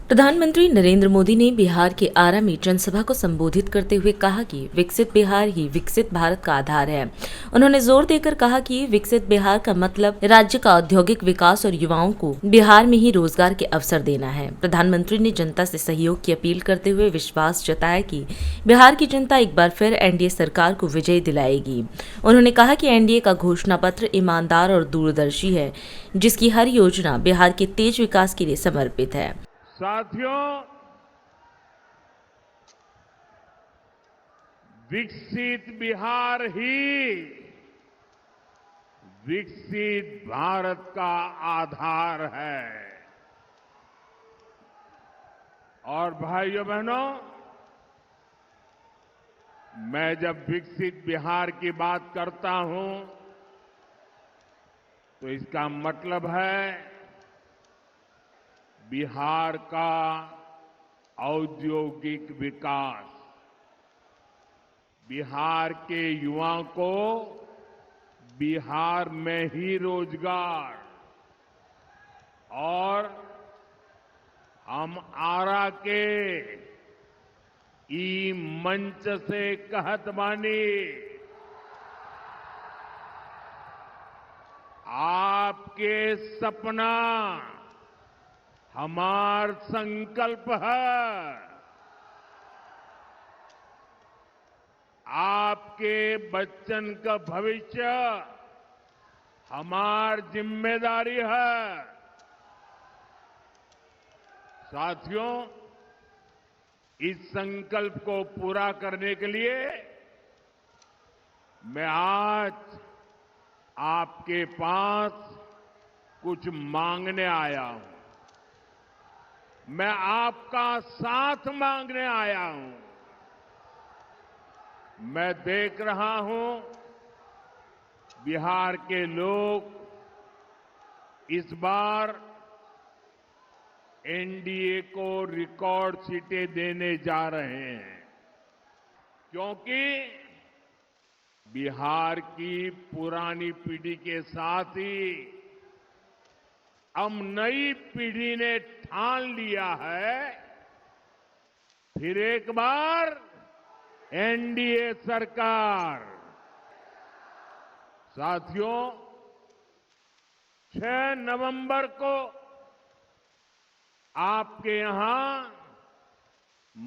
प्रधानमंत्री नरेंद्र मोदी ने बिहार के आरा में जनसभा को संबोधित करते हुए कहा कि विकसित बिहार ही विकसित भारत का आधार है। उन्होंने जोर देकर कहा कि विकसित बिहार का मतलब राज्य का औद्योगिक विकास और युवाओं को बिहार में ही रोजगार के अवसर देना है। प्रधानमंत्री ने जनता से सहयोग की अपील करते हुए विश्वास जताया कि बिहार की जनता एक बार फिर एनडीए सरकार को विजय दिलाएगी। उन्होंने कहा कि एनडीए का घोषणा पत्र ईमानदार और दूरदर्शी है, जिसकी हर योजना बिहार के तेज विकास के लिए समर्पित है। साथियों, विकसित बिहार ही विकसित भारत का आधार है। और भाइयों बहनों, मैं जब विकसित बिहार की बात करता हूं तो इसका मतलब है बिहार का औद्योगिक विकास, बिहार के युवाओं को बिहार में ही रोजगार, और हम आरा के ई मंच से कहत बानी, आपके सपना हमार संकल्प है। आपके बच्चन का भविष्य हमार जिम्मेदारी है। साथियों, इस संकल्प को पूरा करने के लिए मैं आज आपके पास कुछ मांगने आया हूं। मैं आपका साथ मांगने आया हूं। मैं देख रहा हूं बिहार के लोग इस बार एनडीए को रिकॉर्ड सीटें देने जा रहे हैं, क्योंकि बिहार की पुरानी पीढ़ी के साथ ही अब नई पीढ़ी ने ठान लिया है, फिर एक बार एनडीए सरकार। साथियों, 6 नवंबर को आपके यहां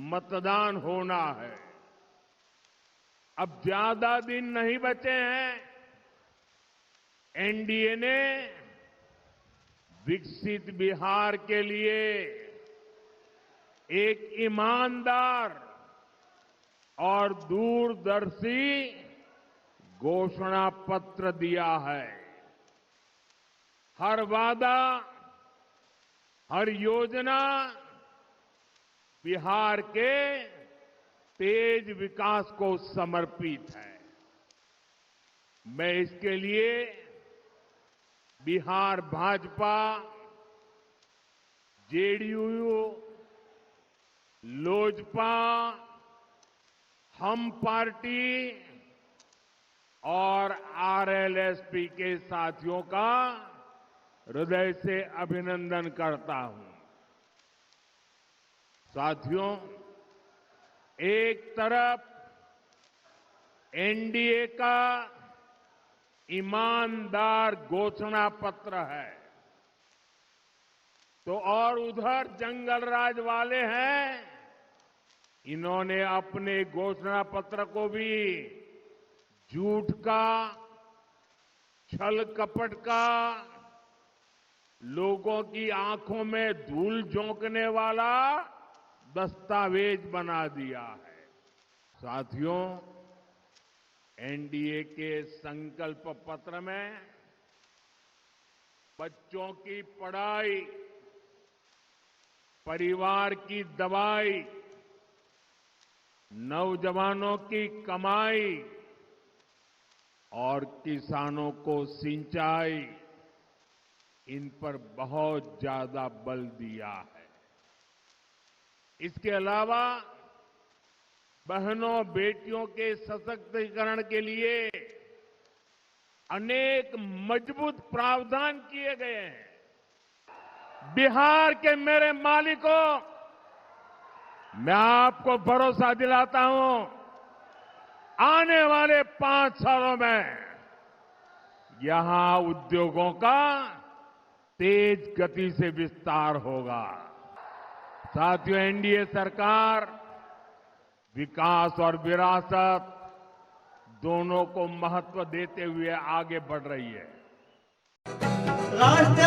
मतदान होना है। अब ज्यादा दिन नहीं बचे हैं। एनडीए ने विकसित बिहार के लिए एक ईमानदार और दूरदर्शी घोषणा पत्र दिया है। हर वादा, हर योजना बिहार के तेज विकास को समर्पित है। मैं इसके लिए बिहार भाजपा, जेडीयू, लोजपा, हम पार्टी और आरएलएसपी के साथियों का हृदय से अभिनंदन करता हूं। साथियों, एक तरफ एनडीए का ईमानदार घोषणा पत्र है, तो और उधर जंगल राज वाले हैं। इन्होंने अपने घोषणा पत्र को भी झूठ का, छल कपट का, लोगों की आंखों में धूल झोंकने वाला दस्तावेज बना दिया है। साथियों, एनडीए के संकल्प पत्र में बच्चों की पढ़ाई, परिवार की दवाई, नौजवानों की कमाई और किसानों को सिंचाई, इन पर बहुत ज्यादा बल दिया है। इसके अलावा बहनों बेटियों के सशक्तिकरण के लिए अनेक मजबूत प्रावधान किए गए हैं। बिहार के मेरे मालिकों, मैं आपको भरोसा दिलाता हूं, आने वाले 5 सालों में यहां उद्योगों का तेज गति से विस्तार होगा। साथियों, एनडीए सरकार विकास और विरासत दोनों को महत्व देते हुए आगे बढ़ रही है। राष्ट्रीय